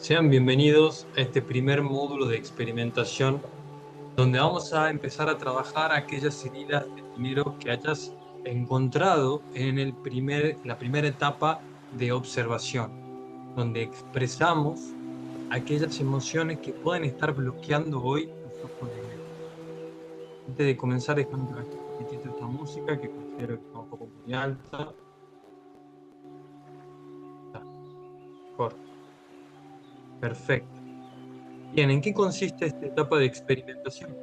Sean bienvenidos a este primer módulo de experimentación donde vamos a empezar a trabajar aquellas heridas de dinero que hayas encontrado en la primera etapa de observación, donde expresamos aquellas emociones que pueden estar bloqueando hoy tu flujo de dinero. Antes de comenzar, déjame que baje un poquitito esta música que considero que está un poco muy alta. Está, mejor. Perfecto. Bien, ¿en qué consiste esta etapa de experimentación?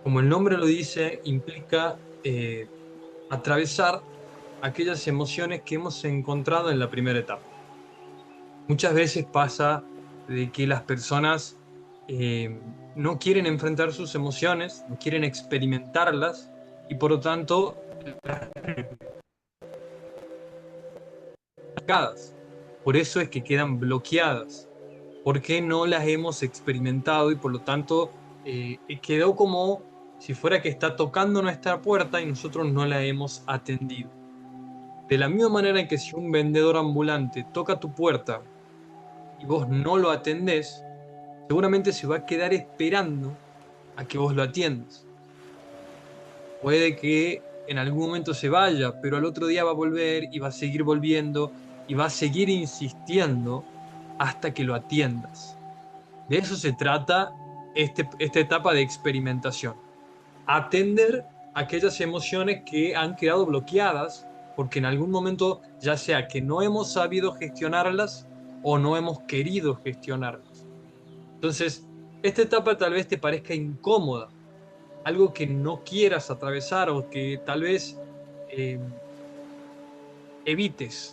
Como el nombre lo dice, implica atravesar aquellas emociones que hemos encontrado en la primera etapa. Muchas veces pasa de que las personas no quieren enfrentar sus emociones, no quieren experimentarlas y por lo tanto bloqueadas. Por eso es que quedan bloqueadas, porque no las hemos experimentado y por lo tanto quedó como si fuera que está tocando nuestra puerta y nosotros no la hemos atendido. De la misma manera en que si un vendedor ambulante toca tu puerta y vos no lo atendés, seguramente se va a quedar esperando a que vos lo atiendas. Puede que en algún momento se vaya, pero al otro día va a volver y va a seguir volviendo y va a seguir insistiendo hasta que lo atiendas. De eso se trata esta etapa de experimentación. Atender aquellas emociones que han quedado bloqueadas porque en algún momento, ya sea que no hemos sabido gestionarlas o no hemos querido gestionarlas. Entonces, esta etapa tal vez te parezca incómoda, algo que no quieras atravesar o que tal vez eh, evites.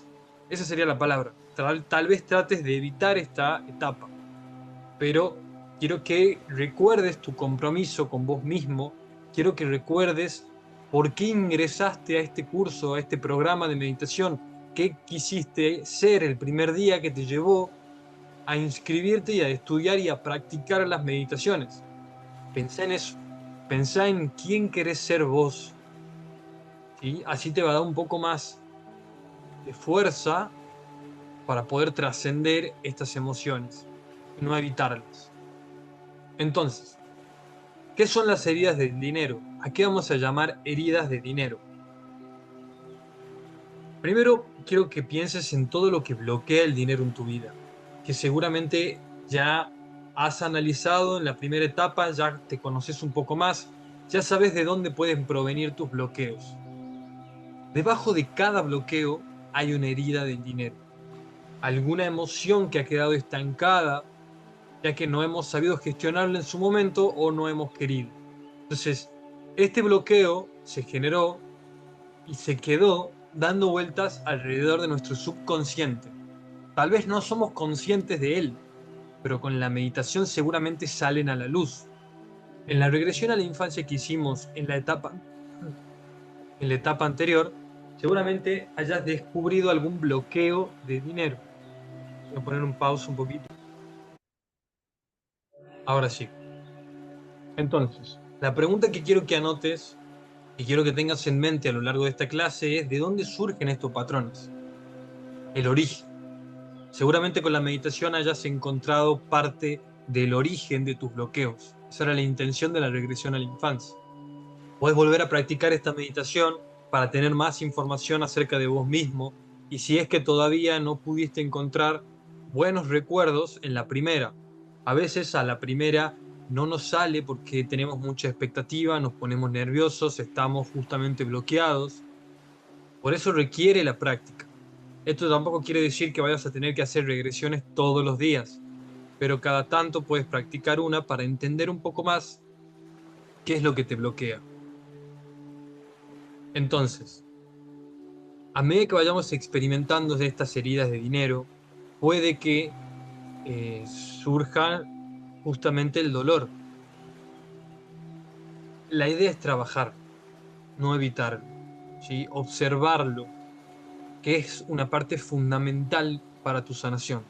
Esa sería la palabra. Tal vez trates de evitar esta etapa, pero quiero que recuerdes tu compromiso con vos mismo, quiero que recuerdes por qué ingresaste a este curso, a este programa de meditación, qué quisiste ser el primer día que te llevó a inscribirte y a estudiar y a practicar las meditaciones. Pensá en eso, pensá en quién querés ser vos, ¿sí? Así te va a dar un poco más de fuerza para poder trascender estas emociones y no evitarlas. Entonces, ¿qué son las heridas del dinero? ¿A qué vamos a llamar heridas de dinero? Primero, quiero que pienses en todo lo que bloquea el dinero en tu vida, que seguramente ya has analizado en la primera etapa, ya te conoces un poco más, ya sabes de dónde pueden provenir tus bloqueos. Debajo de cada bloqueo hay una herida del dinero, alguna emoción que ha quedado estancada, ya que no hemos sabido gestionarla en su momento o no hemos querido. Entonces, este bloqueo se generó y se quedó dando vueltas alrededor de nuestro subconsciente. Tal vez no somos conscientes de él, pero con la meditación seguramente salen a la luz. En la regresión a la infancia que hicimos en la etapa anterior, seguramente hayas descubrido algún bloqueo de dinero. Voy a poner un pausa un poquito. Ahora sí. Entonces, la pregunta que quiero que anotes y quiero que tengas en mente a lo largo de esta clase es ¿de dónde surgen estos patrones? El origen. Seguramente con la meditación hayas encontrado parte del origen de tus bloqueos. Esa era la intención de la regresión a la infancia. Puedes volver a practicar esta meditación para tener más información acerca de vos mismo y si es que todavía no pudiste encontrar buenos recuerdos en la primera. A veces a la primera no nos sale porque tenemos mucha expectativa, nos ponemos nerviosos, estamos justamente bloqueados. Por eso requiere la práctica. Esto tampoco quiere decir que vayas a tener que hacer regresiones todos los días, pero cada tanto puedes practicar una para entender un poco más qué es lo que te bloquea. Entonces, a medida que vayamos experimentando estas heridas de dinero, puede que surja justamente el dolor. La idea es trabajar, no evitarlo, ¿sí? Observarlo, que es una parte fundamental para tu sanación.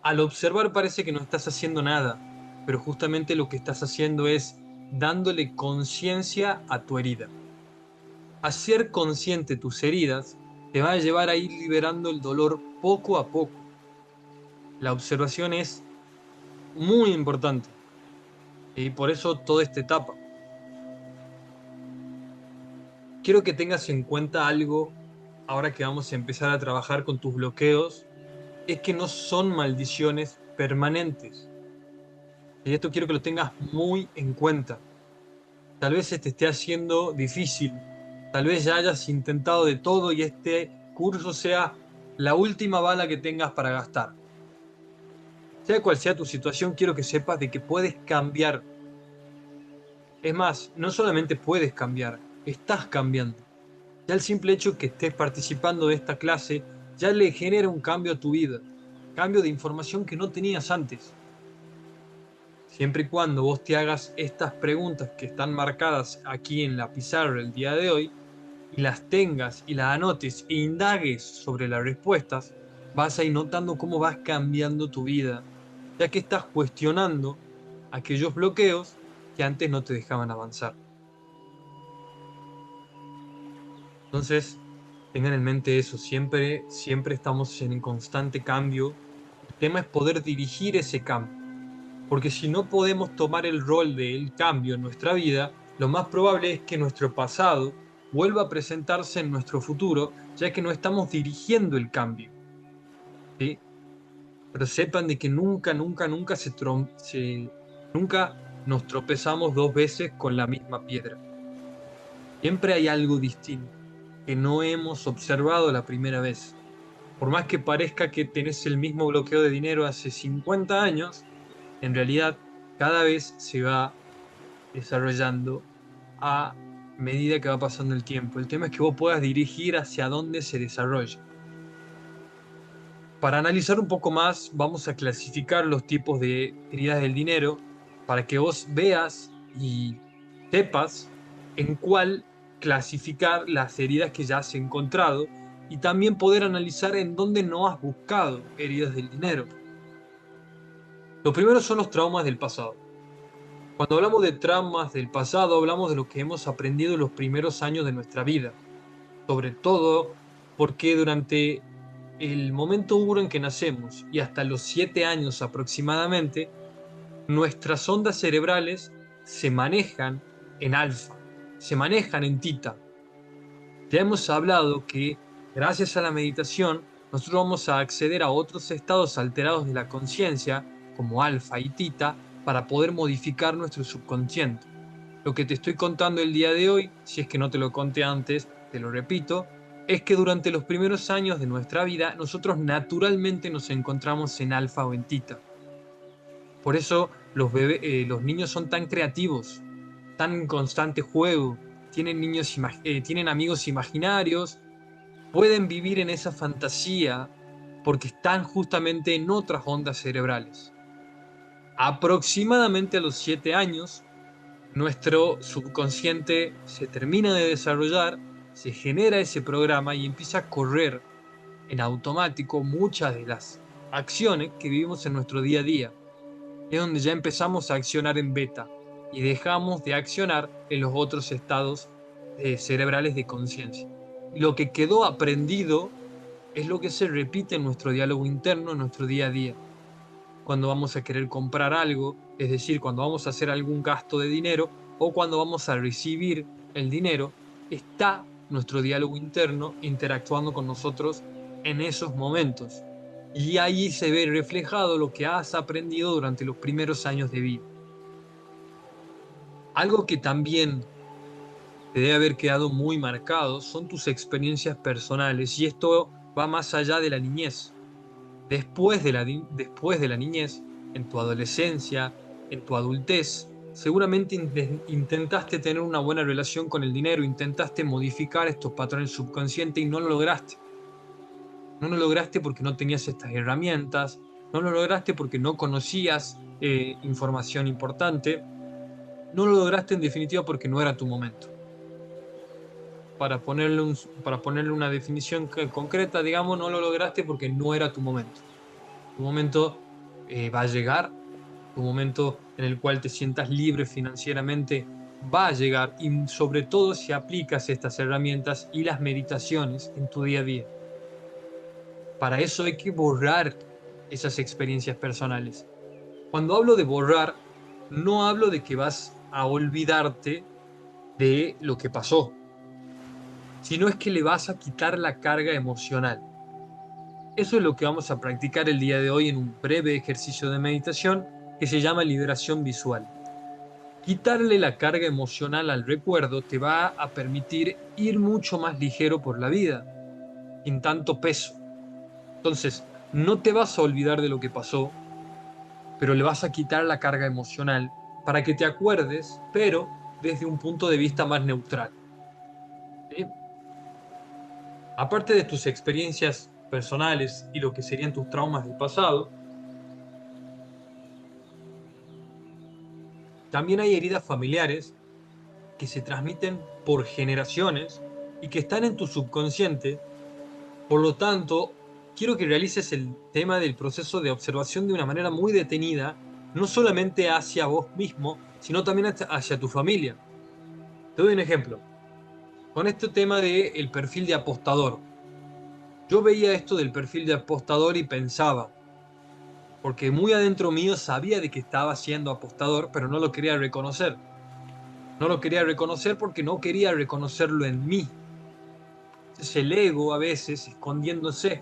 Al observar parece que no estás haciendo nada, pero justamente lo que estás haciendo es dándole conciencia a tu herida. Hacer consciente tus heridas te va a llevar a ir liberando el dolor poco a poco. La observación es muy importante y por eso toda esta etapa. Quiero que tengas en cuenta algo ahora que vamos a empezar a trabajar con tus bloqueos, es que no son maldiciones permanentes. Y esto quiero que lo tengas muy en cuenta. Tal vez se te esté haciendo difícil, tal vez ya hayas intentado de todo y este curso sea la última bala que tengas para gastar. Sea cual sea tu situación, quiero que sepas de que puedes cambiar. Es más, no solamente puedes cambiar, estás cambiando. Ya el simple hecho que estés participando de esta clase ya le genera un cambio a tu vida, cambio de información que no tenías antes. Siempre y cuando vos te hagas estas preguntas que están marcadas aquí en la pizarra el día de hoy, y las tengas y las anotes e indagues sobre las respuestas, vas a ir notando cómo vas cambiando tu vida, ya que estás cuestionando aquellos bloqueos que antes no te dejaban avanzar. Entonces, tengan en mente eso, siempre estamos en constante cambio. El tema es poder dirigir ese cambio, porque si no podemos tomar el rol del cambio en nuestra vida, lo más probable es que nuestro pasado vuelva a presentarse en nuestro futuro, ya que no estamos dirigiendo el cambio, ¿sí? Pero sepan de que nunca nunca nos tropezamos dos veces con la misma piedra. Siempre hay algo distinto que no hemos observado la primera vez. Por más que parezca que tenés el mismo bloqueo de dinero hace 50 años, en realidad cada vez se va desarrollando a medida que va pasando el tiempo. El tema es que vos puedas dirigir hacia dónde se desarrolla. Para analizar un poco más, vamos a clasificar los tipos de heridas del dinero para que vos veas y sepas en cuál clasificar las heridas que ya has encontrado y también poder analizar en dónde no has buscado heridas del dinero. Los primeros son los traumas del pasado. Cuando hablamos de traumas del pasado, hablamos de lo que hemos aprendido en los primeros años de nuestra vida, sobre todo porque durante el momento duro en que nacemos y hasta los 7 años aproximadamente, nuestras ondas cerebrales se manejan en alfa, se manejan en tita. Ya hemos hablado que gracias a la meditación nosotros vamos a acceder a otros estados alterados de la conciencia, como alfa y tita, para poder modificar nuestro subconsciente. Lo que te estoy contando el día de hoy, si es que no te lo conté antes, te lo repito, es que durante los primeros años de nuestra vida nosotros naturalmente nos encontramos en alfa o en tita. Por eso los niños son tan creativos, tan en constante juego, tienen amigos imaginarios, pueden vivir en esa fantasía porque están justamente en otras ondas cerebrales. Aproximadamente a los 7 años, nuestro subconsciente se termina de desarrollar, se genera ese programa y empieza a correr en automático muchas de las acciones que vivimos en nuestro día a día. Es donde ya empezamos a accionar en beta y dejamos de accionar en los otros estados cerebrales de conciencia. Lo que quedó aprendido es lo que se repite en nuestro diálogo interno, en nuestro día a día. Cuando vamos a querer comprar algo, es decir, cuando vamos a hacer algún gasto de dinero o cuando vamos a recibir el dinero, está nuestro diálogo interno interactuando con nosotros en esos momentos. Y ahí se ve reflejado lo que has aprendido durante los primeros años de vida. Algo que también te debe haber quedado muy marcado son tus experiencias personales y esto va más allá de la niñez. Después de la niñez, en tu adolescencia, en tu adultez, seguramente intentaste tener una buena relación con el dinero, intentaste modificar estos patrones subconscientes y no lo lograste. No lo lograste porque no tenías estas herramientas, no lo lograste porque no conocías información importante, no lo lograste en definitiva porque no era tu momento. Para ponerle una definición concreta, digamos, no lo lograste porque no era tu momento. Tu momento va a llegar, tu momento en el cual te sientas libre financieramente va a llegar y sobre todo si aplicas estas herramientas y las meditaciones en tu día a día. Para eso hay que borrar esas experiencias personales. Cuando hablo de borrar, no hablo de que vas a olvidarte de lo que pasó, sino es que le vas a quitar la carga emocional. Eso es lo que vamos a practicar el día de hoy en un breve ejercicio de meditación que se llama liberación visual. Quitarle la carga emocional al recuerdo te va a permitir ir mucho más ligero por la vida, sin tanto peso. Entonces, no te vas a olvidar de lo que pasó, pero le vas a quitar la carga emocional para que te acuerdes, pero desde un punto de vista más neutral. ¿Sí? Aparte de tus experiencias personales y lo que serían tus traumas del pasado, también hay heridas familiares que se transmiten por generaciones y que están en tu subconsciente. Por lo tanto, quiero que realices el tema del proceso de observación de una manera muy detenida, no solamente hacia vos mismo, sino también hacia tu familia. Te doy un ejemplo. Con este tema del perfil de apostador. Yo veía esto del perfil de apostador y pensaba, porque muy adentro mío sabía de que estaba siendo apostador, pero no lo quería reconocer. No lo quería reconocer porque no quería reconocerlo en mí. Es el ego a veces escondiéndose.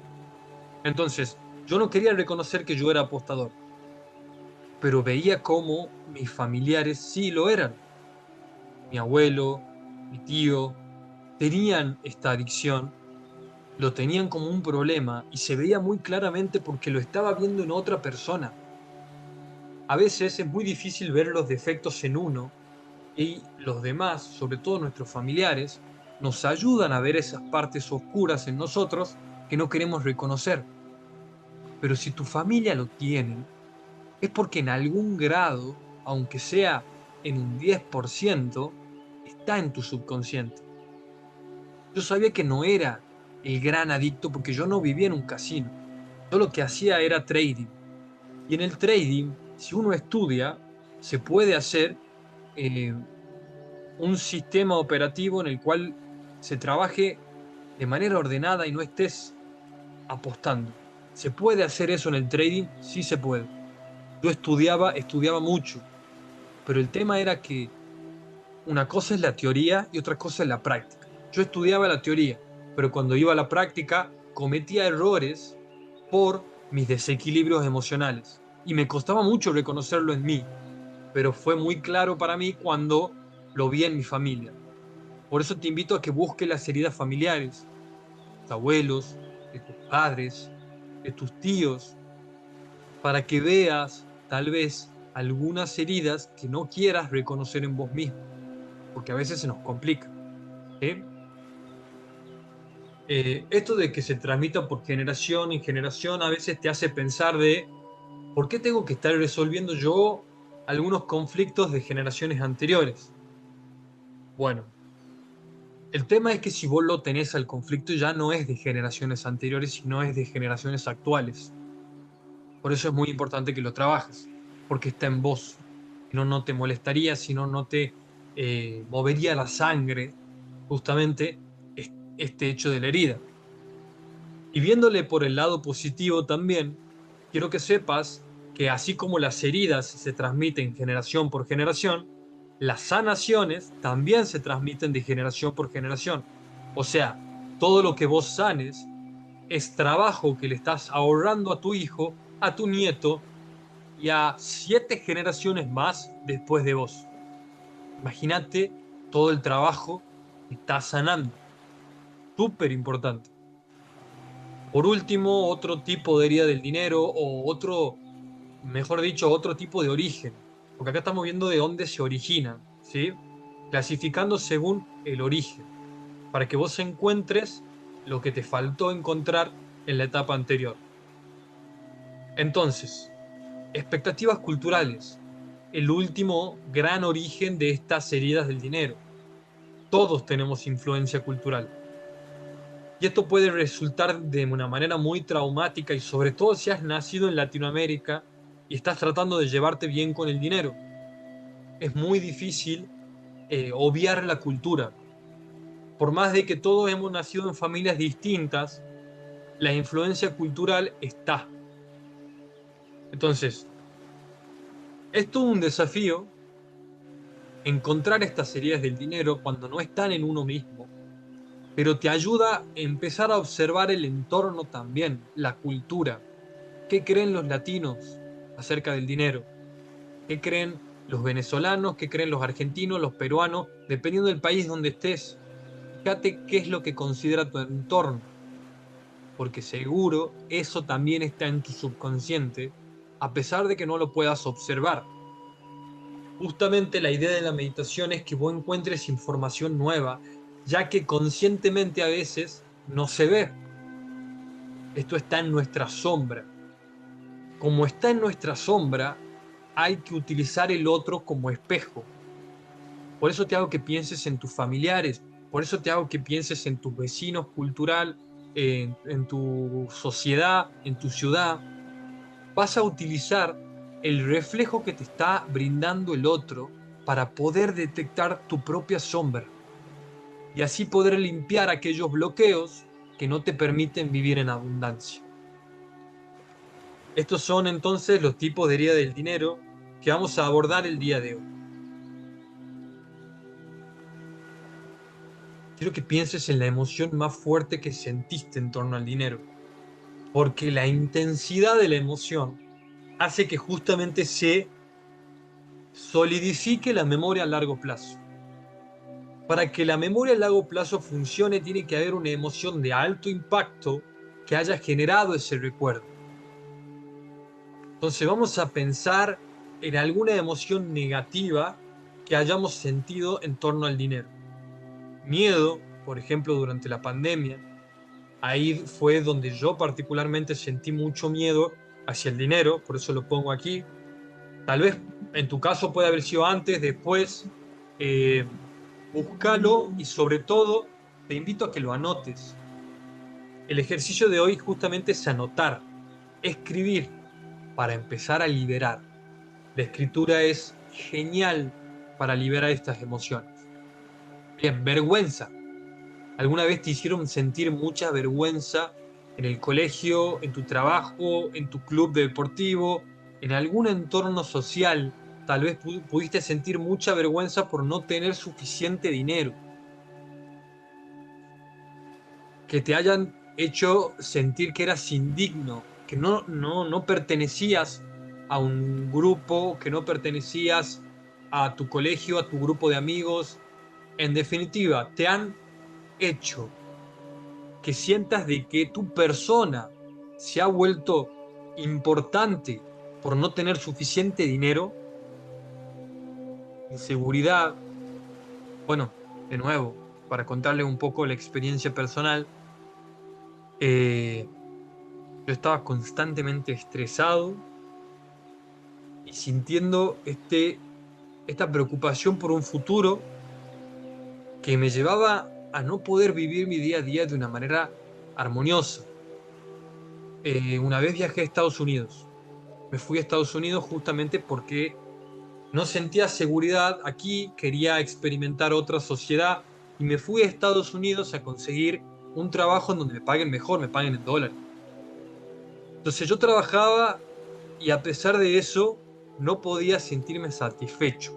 Entonces, yo no quería reconocer que yo era apostador, pero veía cómo mis familiares sí lo eran. Mi abuelo, mi tío, tenían esta adicción, lo tenían como un problema y se veía muy claramente porque lo estaba viendo en otra persona. A veces es muy difícil ver los defectos en uno y los demás, sobre todo nuestros familiares, nos ayudan a ver esas partes oscuras en nosotros que no queremos reconocer. Pero si tu familia lo tiene, es porque en algún grado, aunque sea en un 10%, está en tu subconsciente. Yo sabía que no era el gran adicto porque yo no vivía en un casino. Yo lo que hacía era trading. Y en el trading, si uno estudia, se puede hacer eh, un sistema operativo en el cual se trabaje de manera ordenada y no estés apostando. ¿Se puede hacer eso en el trading? Sí se puede. Yo estudiaba mucho, pero el tema era que una cosa es la teoría y otra cosa es la práctica. Yo estudiaba la teoría, pero cuando iba a la práctica cometía errores por mis desequilibrios emocionales. Y me costaba mucho reconocerlo en mí, pero fue muy claro para mí cuando lo vi en mi familia. Por eso te invito a que busques las heridas familiares, tus abuelos, de tus padres, de tus tíos, para que veas tal vez algunas heridas que no quieras reconocer en vos mismo, porque a veces se nos complica. ¿Sí? Esto de que se transmita por generación en generación a veces te hace pensar de ¿por qué tengo que estar resolviendo yo algunos conflictos de generaciones anteriores? Bueno, el tema es que si vos lo tenés al conflicto ya no es de generaciones anteriores, sino es de generaciones actuales. Por eso es muy importante que lo trabajes, porque está en vos. Si no, no te molestaría, si no, no te movería la sangre, justamente este hecho de la herida. Y viéndole por el lado positivo también, quiero que sepas que así como las heridas se transmiten generación por generación, las sanaciones también se transmiten de generación por generación. O sea, todo lo que vos sanes es trabajo que le estás ahorrando a tu hijo, a tu nieto y a 7 generaciones más después de vos. Imagínate todo el trabajo que estás sanando. Súper importante. Por último, otro tipo de herida del dinero o otro, mejor dicho, otro tipo de origen. Porque acá estamos viendo de dónde se originan, ¿sí? Clasificando según el origen, para que vos encuentres lo que te faltó encontrar en la etapa anterior. Entonces, expectativas culturales, el último gran origen de estas heridas del dinero. Todos tenemos influencia cultural. Y esto puede resultar de una manera muy traumática y sobre todo si has nacido en Latinoamérica y estás tratando de llevarte bien con el dinero. Es muy difícil obviar la cultura. Por más de que todos hemos nacido en familias distintas, la influencia cultural está. Entonces, es todo un desafío encontrar estas heridas del dinero cuando no están en uno mismo, pero te ayuda a empezar a observar el entorno también, la cultura. ¿Qué creen los latinos acerca del dinero? ¿Qué creen los venezolanos? ¿Qué creen los argentinos, los peruanos? Dependiendo del país donde estés, fíjate qué es lo que considera tu entorno, porque seguro eso también está en tu subconsciente, a pesar de que no lo puedas observar. Justamente la idea de la meditación es que vos encuentres información nueva, ya que conscientemente a veces no se ve. Esto está en nuestra sombra. Como está en nuestra sombra, hay que utilizar el otro como espejo. Por eso te hago que pienses en tus familiares, por eso te hago que pienses en tus vecinos cultural, en tu sociedad, en tu ciudad. Vas a utilizar el reflejo que te está brindando el otro para poder detectar tu propia sombra y así poder limpiar aquellos bloqueos que no te permiten vivir en abundancia. Estos son entonces los tipos de herida del dinero que vamos a abordar el día de hoy. Quiero que pienses en la emoción más fuerte que sentiste en torno al dinero, porque la intensidad de la emoción hace que justamente se solidifique la memoria a largo plazo. Para que la memoria a largo plazo funcione, tiene que haber una emoción de alto impacto que haya generado ese recuerdo. Entonces vamos a pensar en alguna emoción negativa que hayamos sentido en torno al dinero. Miedo, por ejemplo, durante la pandemia. Ahí fue donde yo particularmente sentí mucho miedo hacia el dinero, por eso lo pongo aquí. Tal vez en tu caso puede haber sido antes, después. Eh, Búscalo y sobre todo te invito a que lo anotes. El ejercicio de hoy justamente es anotar, escribir para empezar a liberar. La escritura es genial para liberar estas emociones. Bien, vergüenza. ¿Alguna vez te hicieron sentir mucha vergüenza en el colegio, en tu trabajo, en tu club deportivo, en algún entorno social? Tal vez pudiste sentir mucha vergüenza por no tener suficiente dinero, que te hayan hecho sentir que eras indigno, que no pertenecías a un grupo, que no pertenecías a tu colegio, a tu grupo de amigos. En definitiva, te han hecho que sientas de que tu persona se ha vuelto importante por no tener suficiente dinero, inseguridad. Bueno, de nuevo, para contarle un poco la experiencia personal, eh, yo estaba constantemente estresado y sintiendo esta preocupación por un futuro que me llevaba a no poder vivir mi día a día de una manera armoniosa. Una vez viajé a Estados Unidos. Me fui a Estados Unidos justamente porque no sentía seguridad aquí, quería experimentar otra sociedad y me fui a Estados Unidos a conseguir un trabajo en donde me paguen mejor, me paguen en dólares. Entonces yo trabajaba y a pesar de eso no podía sentirme satisfecho.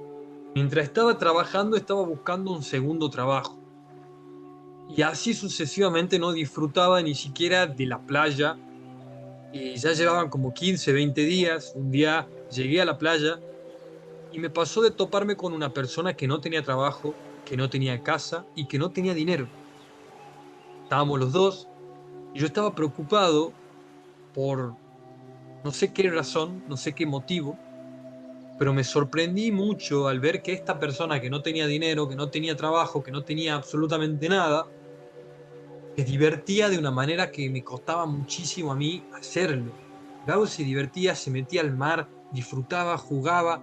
Mientras estaba trabajando estaba buscando un segundo trabajo y así sucesivamente no disfrutaba ni siquiera de la playa y ya llevaban como 15, 20 días. Un día llegué a la playa y me pasó de toparme con una persona que no tenía trabajo, que no tenía casa y que no tenía dinero. Estábamos los dos y yo estaba preocupado por no sé qué razón, no sé qué motivo, pero me sorprendí mucho al ver que esta persona que no tenía dinero, que no tenía trabajo, que no tenía absolutamente nada, se divertía de una manera que me costaba muchísimo a mí hacerlo. Gabo se divertía, se metía al mar, disfrutaba, jugaba,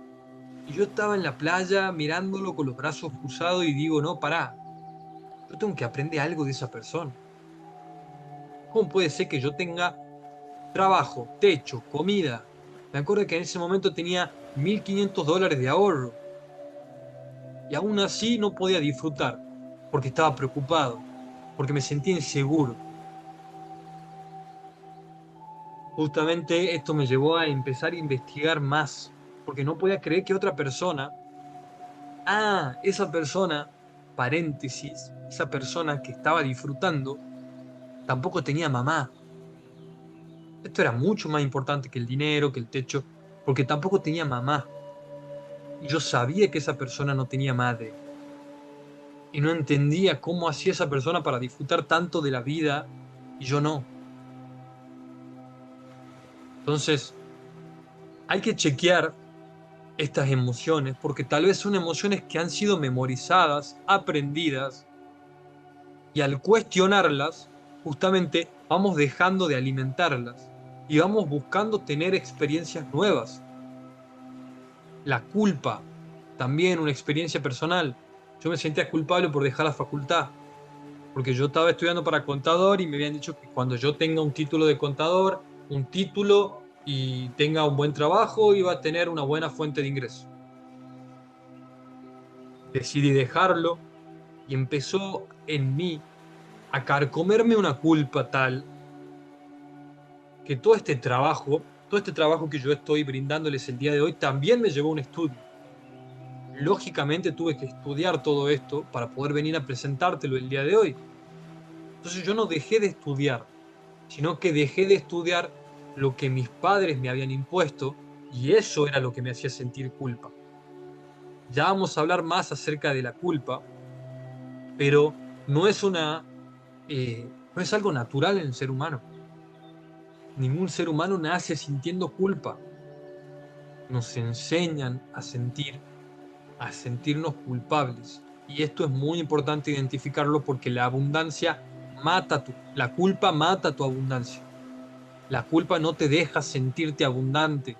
y yo estaba en la playa mirándolo con los brazos cruzados y digo, no, pará, yo tengo que aprender algo de esa persona. ¿Cómo puede ser que yo tenga trabajo, techo, comida? Me acuerdo que en ese momento tenía $1.500 de ahorro y aún así no podía disfrutar porque estaba preocupado, porque me sentía inseguro. justamente esto me llevó a empezar a investigar más, porque no podía creer que otra persona, esa persona, paréntesis, esa persona que estaba disfrutando, tampoco tenía mamá. Esto era mucho más importante que el dinero, que el techo, porque tampoco tenía mamá. Y yo sabía que esa persona no tenía madre. Y no entendía cómo hacía esa persona para disfrutar tanto de la vida y yo no. Entonces, hay que chequear estas emociones porque tal vez son emociones que han sido memorizadas, aprendidas, y al cuestionarlas, justamente vamos dejando de alimentarlas y vamos buscando tener experiencias nuevas. La culpa, también una experiencia personal. Yo me sentía culpable por dejar la facultad, porque yo estaba estudiando para contador y me habían dicho que cuando yo tenga un título de contador, un título y tenga un buen trabajo, iba a tener una buena fuente de ingreso. Decidí dejarlo y empezó en mí a carcomerme una culpa tal que todo este trabajo que yo estoy brindándoles el día de hoy, también me llevó a un estudio. Lógicamente tuve que estudiar todo esto para poder venir a presentártelo el día de hoy. Entonces yo no dejé de estudiar, sino que dejé de estudiar lo que mis padres me habían impuesto y eso era lo que me hacía sentir culpa. Ya vamos a hablar más acerca de la culpa, pero no es no es algo natural en el ser humano. Ningún ser humano nace sintiendo culpa. Nos enseñan a sentirnos culpables. Y esto es muy importante identificarlo porque la abundancia la culpa mata tu abundancia. La culpa no te deja sentirte abundante,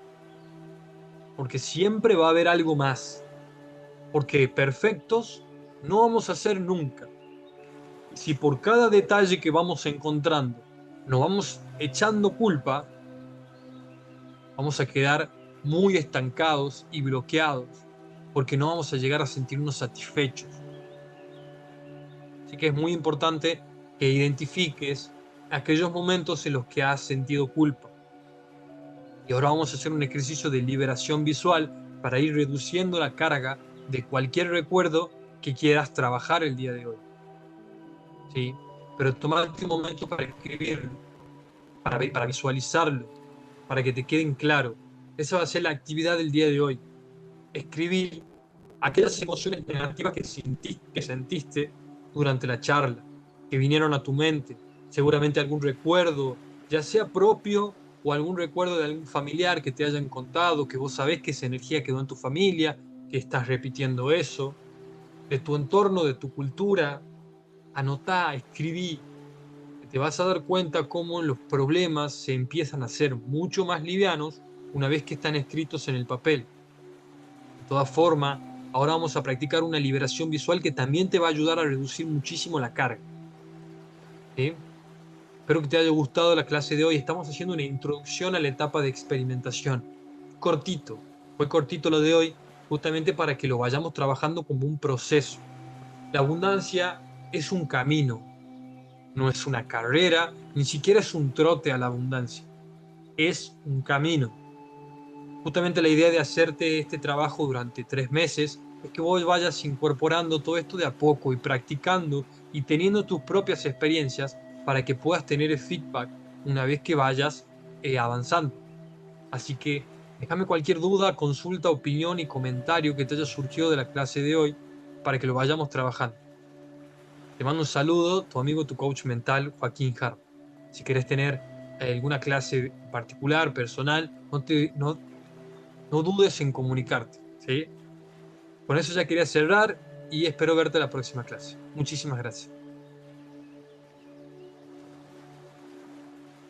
porque siempre va a haber algo más, porque perfectos no vamos a ser nunca. Si por cada detalle que vamos encontrando nos vamos echando culpa, vamos a quedar muy estancados y bloqueados, porque no vamos a llegar a sentirnos satisfechos. Así que es muy importante que identifiques aquellos momentos en los que has sentido culpa. Y ahora vamos a hacer un ejercicio de liberación visual para ir reduciendo la carga de cualquier recuerdo que quieras trabajar el día de hoy. ¿Sí? Pero tomate un momento para escribirlo, para visualizarlo, para que te queden claro. Esa va a ser la actividad del día de hoy. Escribir aquellas emociones negativas que sentiste durante la charla, que vinieron a tu mente, seguramente algún recuerdo, ya sea propio o algún recuerdo de algún familiar que te hayan contado, que vos sabés que esa energía quedó en tu familia, que estás repitiendo eso, de tu entorno, de tu cultura. Anotá, escribí, que te vas a dar cuenta cómo los problemas se empiezan a ser mucho más livianos una vez que están escritos en el papel. De todas formas, ahora vamos a practicar una liberación visual que también te va a ayudar a reducir muchísimo la carga. ¿Sí? Espero que te haya gustado la clase de hoy. Estamos haciendo una introducción a la etapa de experimentación. Cortito, fue cortito lo de hoy, justamente para que lo vayamos trabajando como un proceso. La abundancia es un camino, no es una carrera, ni siquiera es un trote a la abundancia. Es un camino. Justamente la idea de hacerte este trabajo durante 3 meses es que vos vayas incorporando todo esto de a poco y practicando y teniendo tus propias experiencias para que puedas tener el feedback una vez que vayas avanzando. Así que déjame cualquier duda, consulta, opinión y comentario que te haya surgido de la clase de hoy para que lo vayamos trabajando. Te mando un saludo, tu amigo, tu coach mental, Joaquín Hart. Si querés tener alguna clase particular, personal, no dudes en comunicarte, ¿sí? Con eso ya quería cerrar y espero verte la próxima clase. Muchísimas gracias.